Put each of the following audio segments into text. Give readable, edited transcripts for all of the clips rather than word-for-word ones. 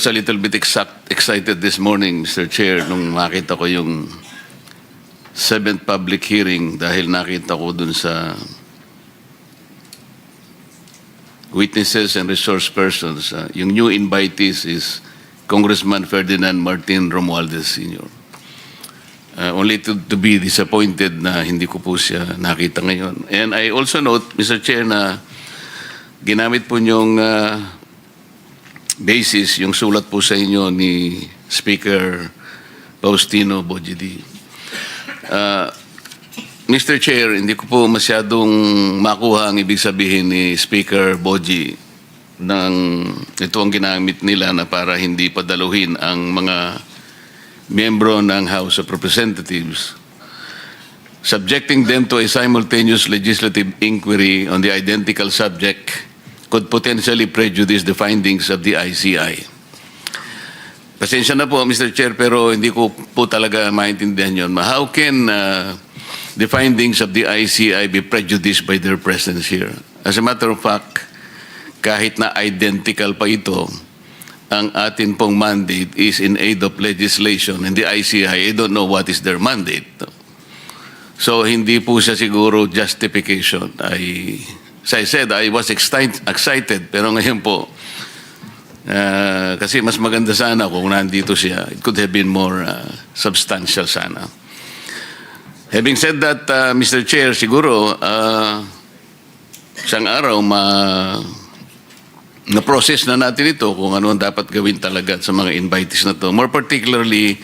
was a little bit excited this morning, Mr. Chair, nung makita ko yung 7th public hearing dahil nakita ko dun sa witnesses and resource persons. Yung new invitees is Congressman Ferdinand Martin Romualdez Sr. Only to be disappointed na hindi ko po siya nakita ngayon. And I also note, Mr. Chair, na ginamit po niyong basis, yung sulat po sa inyo ni Speaker Faustino Bojidi. Mr. Chair, hindi ko po masyadong makuha ang ibig sabihin ni Speaker Boji ng ito ang ginamit nila na para hindi padaluhin ang mga miyembro ng House of Representatives, subjecting them to a simultaneous legislative inquiry on the identical subject could potentially prejudice the findings of the ICI. Pasensya na po, Mr. Chair, pero hindi ko po talaga maintindihan yun. How can the findings of the ICI be prejudiced by their presence here? As a matter of fact, kahit na identical pa ito, ang atin pong mandate is in aid of legislation, and the ICI, I don't know what is their mandate. So, hindi po siya siguro justification. As I said, I was excited, pero ngayon po, kasi mas maganda sana kung nandito siya. It could have been more substantial sana. Having said that, Mr. Chair, siguro, isang araw na-process na natin ito kung ano ang dapat gawin talaga sa mga invitees na to. More particularly,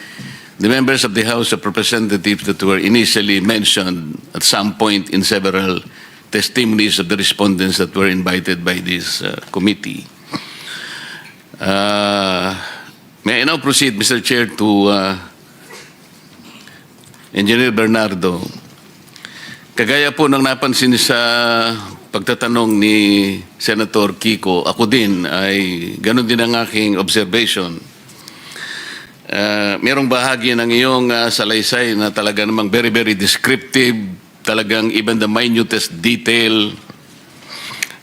the members of the House of Representatives that were initially mentioned at some point in several testimonies of the respondents that were invited by this committee. May I now proceed, Mr. Chair, to Engineer Bernardo. Kagaya po ng napansin sa pagtatanong ni Senator Kiko, ako din ay ganun din ang aking observation. Merong bahagi ng iyong salaysay na talaga namang very, very descriptive, talagang even the minutest detail.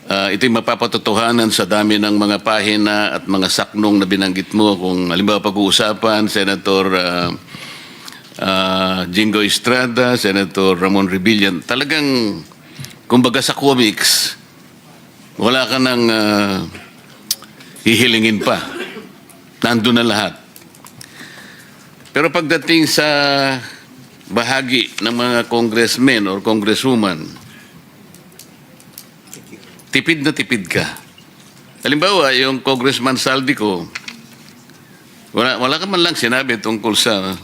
Ito'y mapapatotohanan sa dami ng mga pahina at mga saknong na binanggit mo. Kung halimbawa pag-uusapan, Senator Jingo Estrada, Senator Ramon Rebillan, talagang, kumbaga sa comics, wala ka nang hihilingin pa. Nandun na lahat. Pero pagdating sa bahagi ng mga congressmen or congresswoman, tipid na tipid ka. Halimbawa, yung Congressman Saldico, wala ka man lang sinabi tungkol sa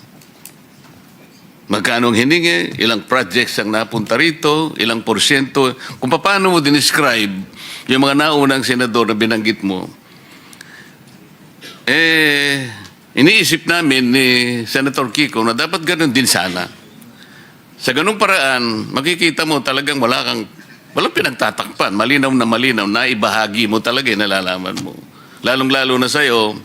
magkano ang hiningi, ilang projects ang napunta rito, ilang porsyento. Kung paano mo dinescribe yung mga naunang senador na binanggit mo, iniisip namin ni Senator Kiko na dapat ganun din sana. Sa ganung paraan, makikita mo talagang walang pinagtatakpan, malinaw na ibahagi mo talaga, nalalaman mo. Lalong-lalo na sa'yo,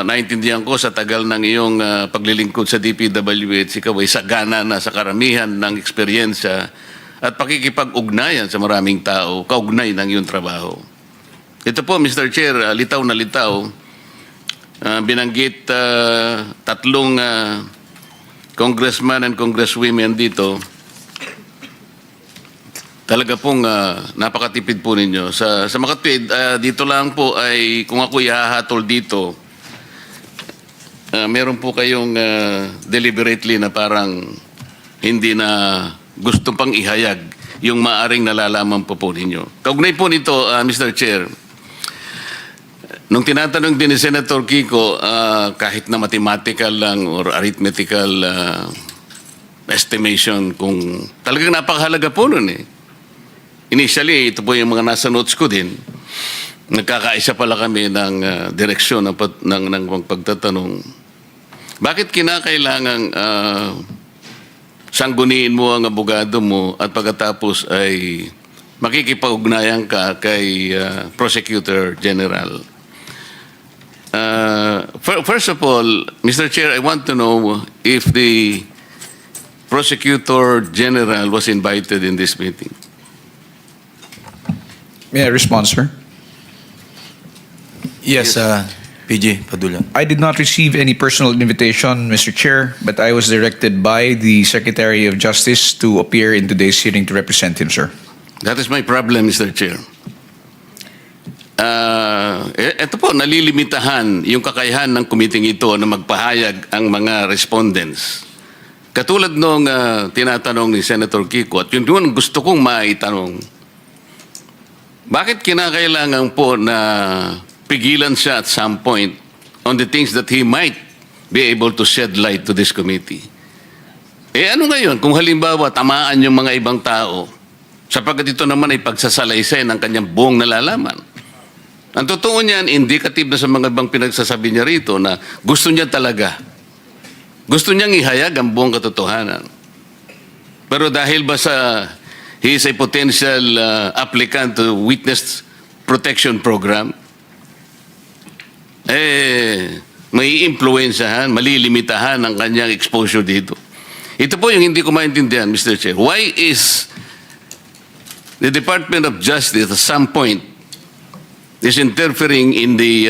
naintindihan ko sa tagal ng iyong paglilingkod sa DPWH, ikaw ay sagana na sa karamihan ng eksperyensya at pakikipag-ugnayan sa maraming tao, kaugnay ng iyong trabaho. Ito po, Mr. Chair, litaw na litaw, binanggit tatlong congressman and congresswomen dito. Talaga pong napakatipid po ninyo. Sa makatwid, dito lang po ay kung ako ihahatol dito, meron po kayong deliberately na parang hindi na gusto pang ihayag yung maaring nalalaman po ninyo. Kaugnay po nito, Mr. Chair, nung tinatanong din ni Senator Kiko, kahit na mathematical lang or arithmetical estimation, kung talagang napakahalaga po nun eh. Initially, ito po yung mga nasa notes ko din. Nagkakaisa pala kami ng direksyon ng pagtatanong. Bakit kinakailangang sangguniin mo ang abogado mo at pagkatapos ay makikipag-ugnayan ka kay Prosecutor General? First of all, Mr. Chair, I want to know if the Prosecutor General was invited in this meeting. May I respond, sir? Yes, PG Padula. I did not receive any personal invitation, Mr. Chair, but I was directed by the Secretary of Justice to appear in today's hearing to represent him, sir. That is my problem, Mr. Chair. Ito po, nalilimitahan yung kakayahan ng committee ito na magpahayag ang mga respondents. Katulad nung tinatanong ni Senator Kiko, at yun ang gusto kong maitanong, bakit kinakailangan po na pigilan siya at some point on the things that he might be able to shed light to this committee? Ano ngayon kung halimbawa tamaan yung mga ibang tao sapagkat ito naman ay pagsasalaysay ng kanyang buong nalalaman? Ang totoo niyan, indicative na sa mga ibang pinagsasabi niya rito na gusto niya talaga. Gusto niyang ihayag ang buong katotohanan. Pero dahil ba sa he is a potential applicant to witness protection program, may influensyahan, malilimitahan ang kanyang exposure dito. Ito po yung hindi ko maintindihan, Mr. Chair. Why is the Department of Justice at some point is interfering in the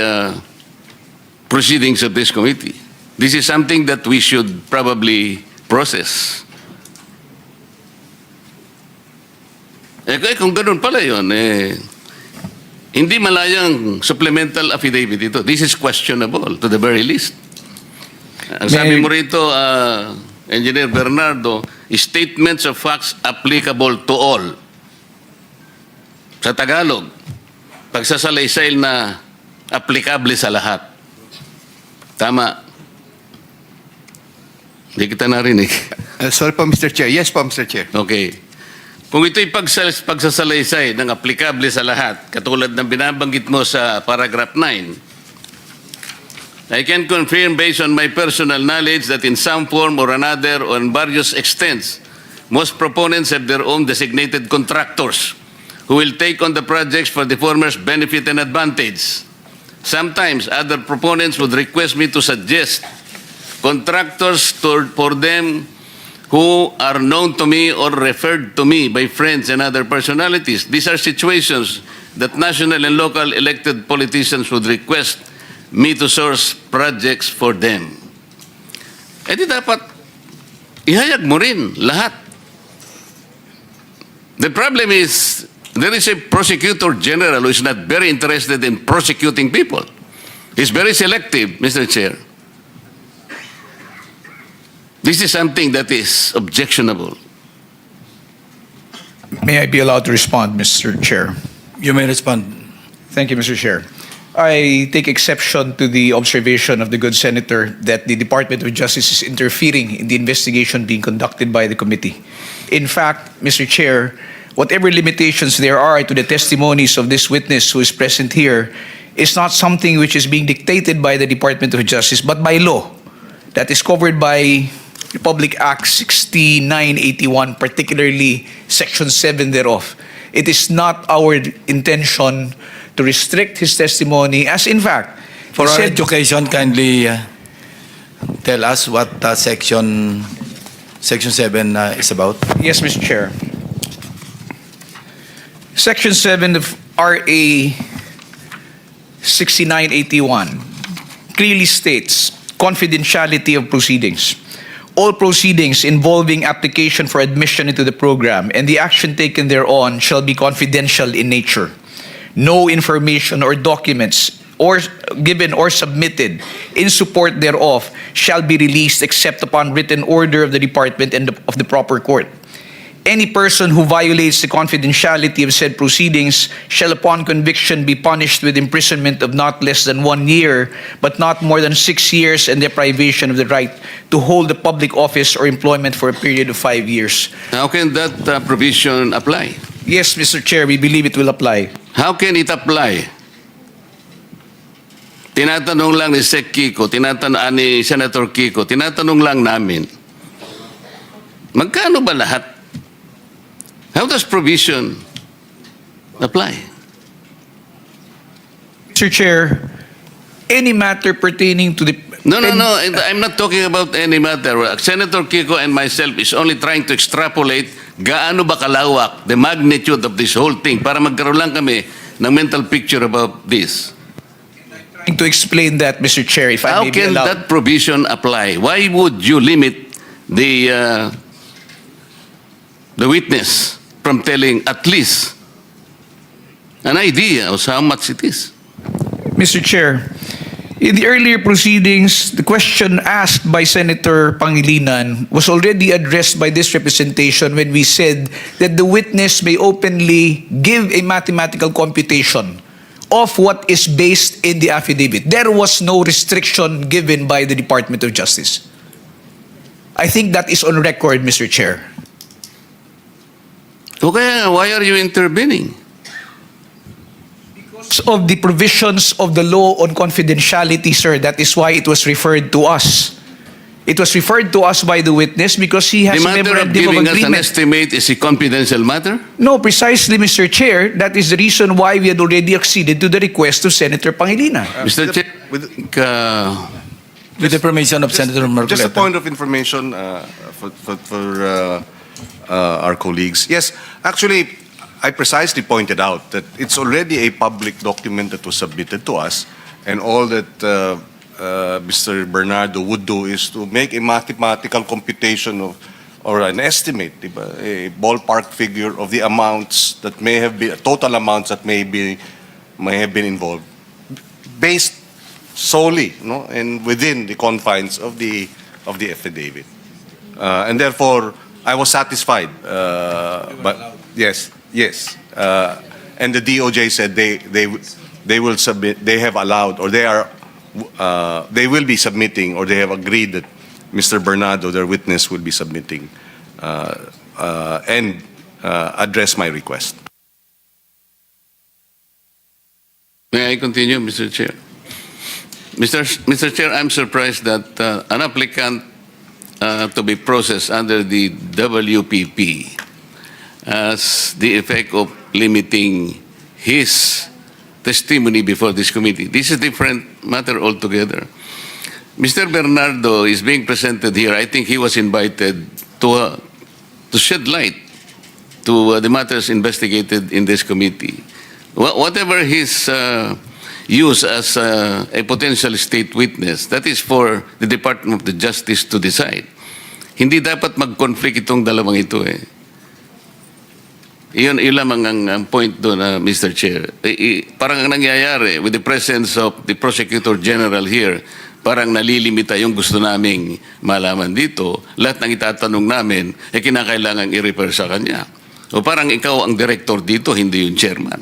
proceedings of this committee? This is something that we should probably process. Kung ganun pala yun, hindi malayang supplemental affidavit ito. This is questionable to the very least. Ang sabi mo rito, Engineer Bernardo, statements of facts applicable to all. Sa Tagalog, pagsasalaysay na applicable sa lahat. Tama. Hindi kita narinig. Sorry po, Mr. Chair. Yes po, Mr. Chair. Okay. Kung ito'y pagsasalaysay ng applicable sa lahat, katulad ng binabanggit mo sa paragraph 9, I can confirm based on my personal knowledge that in some form or another, on various extents, most proponents have their own designated contractors who will take on the projects for the former's benefit and advantage. Sometimes other proponents would request me to suggest contractors for them who are known to me or referred to me by friends and other personalities. These are situations that national and local elected politicians would request me to source projects for them. Di dapat ihayag mo rin lahat. The problem is, there is a prosecutor general who is not very interested in prosecuting people. He's very selective, Mr. Chair. This is something that is objectionable. May I be allowed to respond, Mr. Chair? You may respond. Thank you, Mr. Chair. I take exception to the observation of the good senator that the Department of Justice is interfering in the investigation being conducted by the committee. In fact, Mr. Chair, whatever limitations there are to the testimonies of this witness who is present here is not something which is being dictated by the Department of Justice, but by law that is covered by Republic Act 6981, particularly Section 7 thereof. It is not our intention to restrict his testimony, as in fact, For he our said- education, kindly tell us what Section 7 is about. Yes, Mr. Chair. Section 7 of RA 6981 clearly states confidentiality of proceedings. All proceedings involving application for admission into the program and the action taken thereon shall be confidential in nature. No information or documents or given or submitted in support thereof shall be released except upon written order of the department and of the proper court. Any person who violates the confidentiality of said proceedings shall upon conviction be punished with imprisonment of not less than 1 year, but not more than 6 years, and deprivation of the right to hold a public office or employment for a period of 5 years. How can that provision apply? Yes, Mr. Chair, we believe it will apply. How can it apply? Tinatanong lang ni Sec Kiko, ni Senator Kiko, tinatanong lang namin, magkano ba lahat? How does provision apply? Mr. Chair, any matter pertaining to the... No. I'm not talking about any matter. Senator Kiko and myself is only trying to extrapolate gaano ba kalawak, the magnitude of this whole thing, para magkaroon lang kami ng mental picture about this. To explain that, Mr. Chair, if I How may be can allowed. that provision apply? Why would you limit the witness from telling at least an idea of how much it is? Mr. Chair, in the earlier proceedings, the question asked by Senator Pangilinan was already addressed by this representation when we said that the witness may openly give a mathematical computation of what is based in the affidavit. There was no restriction given by the Department of Justice. I think that is on record, Mr. Chair. Okay, why are you intervening? Of the provisions of the law on confidentiality, sir, that is why it was referred to us. It was referred to us by the witness because he has The a matter of memorandum of giving us an agreement. estimate is a confidential matter? No, precisely, Mr. Chair. That is the reason why we had already acceded to the request of Senator Pangilinan. Mr. Chair, With the permission of Senator Marcoleta. Just a point of information for our colleagues. Yes, actually, I precisely pointed out that it's already a public document that was submitted to us, and all that Mr. Bernardo would do is to make a mathematical computation of, or an estimate, diba? A ballpark figure of the amounts that may have been, total amounts that may have been involved, based solely, no, and within the confines of the affidavit, and therefore I was satisfied. But yes, and the DOJ said they will submit. They have allowed, or they will be submitting, or they have agreed that Mr. Bernardo, their witness, will be submitting and address my request. may I continue, Mr. Chair? Mr. Chair, I'm surprised that an applicant to be processed under the WPP has the effect of limiting his testimony before this committee. This is a different matter altogether. Mr. Bernardo is being presented here. I think he was invited to shed light to the matters investigated in this committee. Whatever his use as a potential state witness, that is for the Department of the Justice to decide. Hindi dapat mag-conflict itong dalawang ito eh. Iyon lamang ang point doon, Mr. Chair. Parang ang nangyayari with the presence of the Prosecutor General here, parang nalilimita yung gusto naming malaman dito. Lahat ng itatanong namin, kinakailangan i-refer sa kanya. O parang ikaw ang director dito, hindi yung chairman.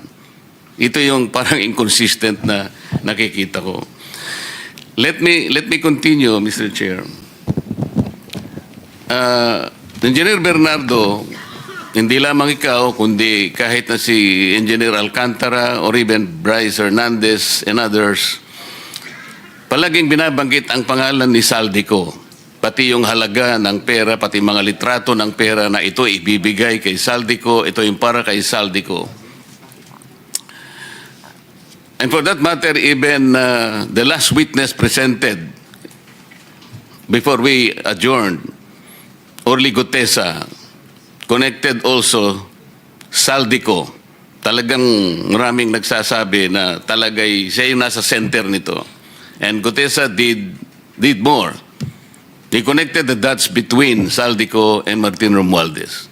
Ito yung parang inconsistent na nakikita ko. Let me continue, Mr. Chair. Engineer Bernardo, hindi lamang ikaw, kundi kahit na si Engineer Alcantara or even Bryce Hernandez and others, palaging binabanggit ang pangalan ni Saldico. Pati yung halaga ng pera, pati mga litrato ng pera na ito ibibigay kay Saldico, ito yung para kay Saldico. And for that matter, even the last witness presented before we adjourned, Orly Gutesa, connected also Saldico. Talagang maraming nagsasabi na talagay siya yung nasa center nito. And Gutesa did more. He connected the dots between Saldico and Martin Romualdez.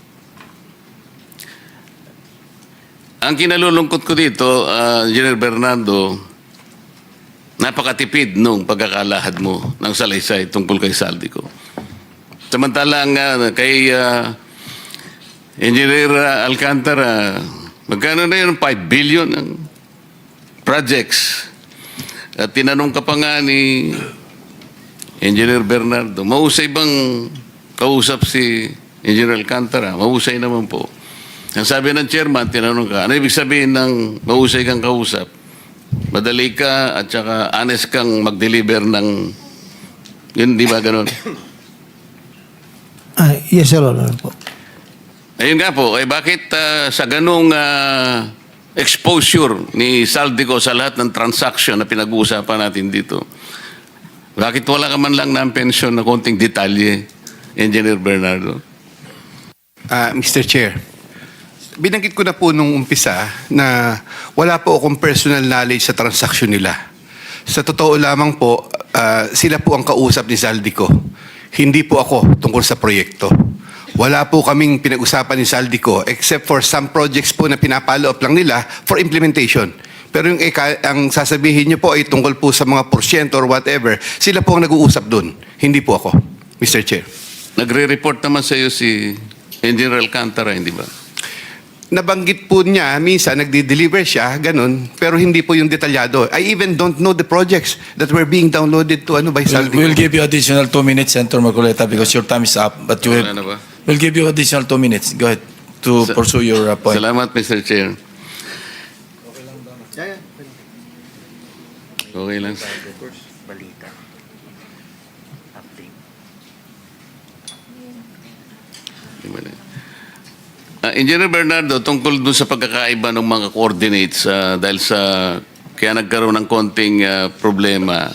Ang kinalulungkot ko dito, Engineer Bernardo, napakatipid nung pagkakalahad mo ng salaysay tungkol kay Saldico. Samantalang kay Engineer Alcantara, magkano na yun? 5 billion ang projects. At tinanong ka pa nga ni Engineer Bernardo, mahusay bang kausap si Engineer Alcantara? Mahusay naman po. Ang sabi ng chairman, tinanong ka, ano ibig sabihin ng mahusay kang kausap? Madali ka at saka honest kang mag-deliver ng, yun, di ba ganun? Yes, Your Honor po. Ayun nga po, bakit sa ganung exposure ni Saldico sa lahat ng transaction na pinag-uusapan natin dito, bakit wala ka man lang ng pension na konting detalye, Engineer Bernardo? Mr. Chair, binanggit ko na po nung umpisa na wala po akong personal knowledge sa transaksyon nila. Sa totoo lamang po, sila po ang kausap ni Zaldico. Hindi po ako tungkol sa proyekto. Wala po kaming pinag-usapan ni Zaldico except for some projects po na pinapalo up lang nila for implementation. Pero yung ang sasabihin niyo po ay tungkol po sa mga porsyento or whatever, sila po ang nag-uusap dun. Hindi po ako, Mr. Chair. Nagre-report naman sa iyo si Engineer Alcantara, hindi ba? Nabanggit po niya, minsan nagde-deliver siya, ganun, pero hindi po yung detalyado. I even don't know the projects that were being downloaded to by Zaldico. We'll give you additional 2 minutes, Senator Marcoleta, because your time is up. But you Wala na ba? we'll give you additional 2 minutes. Go ahead to pursue your point. Salamat, Mr. Chair. Okay lang. Engineer Bernardo, tungkol dun sa pagkakaiba ng mga coordinates, dahil sa kaya nagkaroon ng konting problema,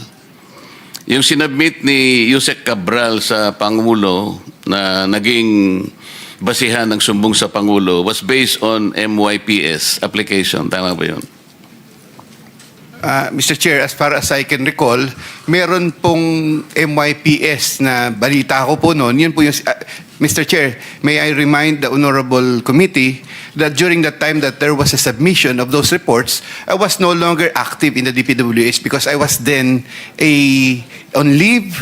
yung sinubmit ni Yusek Cabral sa Pangulo na naging basihan ng sumbong sa Pangulo was based on MYPS application. Tama ba yun? Mr. Chair, as far as I can recall, meron pong MYPS na balita ko po noon. Yun po yung, Mr. Chair, may I remind the Honorable Committee that during that time that there was a submission of those reports, I was no longer active in the DPWH because I was then on leave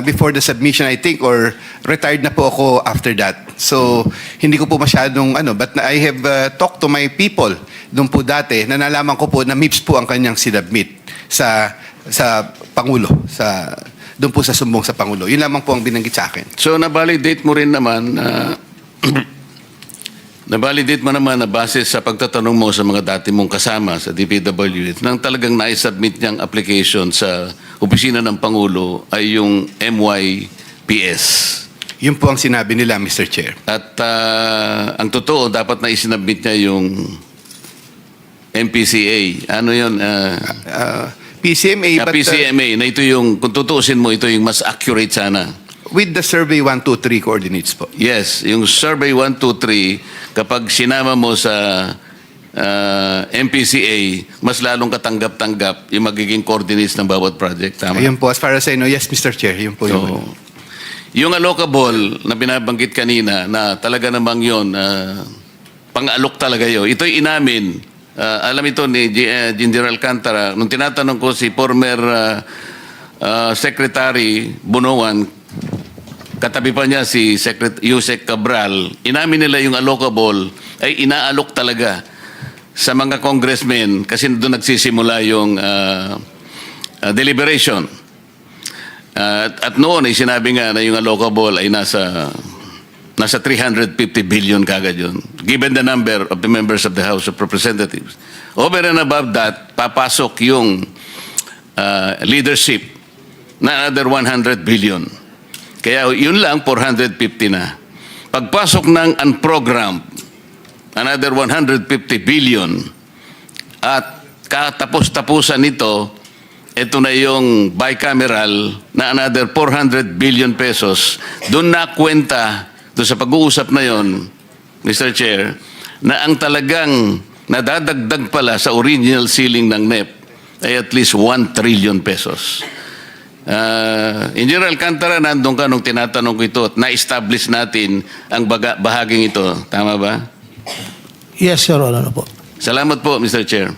before the submission, I think, or retired na po ako after that. So, hindi ko po masyadong but I have talked to my people doon po dati, na nalaman ko po na MIPS po ang kanyang sinubmit sa Pangulo, doon po sa sumbong sa Pangulo. Yun lamang po ang binanggit sa akin. So, na-validate mo rin naman na-validate mo naman na base sa pagtatanong mo sa mga dati mong kasama sa DPWH nang talagang na-submit niyang application sa opisina ng Pangulo ay yung MYPS. Yun po ang sinabi nila, Mr. Chair. At ang totoo, dapat na isinabmit niya yung MPCA. Ano yun? PCMA, but PCMA, na ito yung, kung tutuusin mo, ito yung mas accurate sana. with the Survey 1, 2, 3 coordinates po. Yes, yung Survey 1, 2, 3, kapag sinama mo sa MPCA, mas lalong katanggap-tanggap yung magiging coordinates ng bawat project. Tama? Ayun po, as far as I know, yes, Mr. Chair, yun po So, yun. yung allocable na binabanggit kanina na talaga namang yun, pang-alok talaga yun. Ito'y inamin. Alam ito ni General Alcantara, nung tinatanong ko si former Secretary Bunuan, katabi pa niya si Yusek Cabral, inamin nila yung allocable ay inaalok talaga sa mga congressmen kasi doon nagsisimula yung deliberation. At noon ay sinabi nga na yung allocable ay nasa 350 billion kagad yun, given the number of the members of the House of Representatives. Over and above that, papasok yung leadership na another 100 billion. Kaya yun lang, 450 na. Pagpasok ng unprogrammed, another 150 billion. At katapos-tapusan nito, ito na yung bicameral na another 400 billion pesos. Doon na kwenta, doon sa pag-uusap na yon, Mr. Chair, na ang talagang nadadagdag pala sa original ceiling ng NEP ay at least 1 trillion pesos. Engineer Alcantara, nandun ka nung tinatanong ko ito at na-establish natin ang bahaging ito. Tama ba? Yes, Your Honor po. Salamat po, Mr. Chair.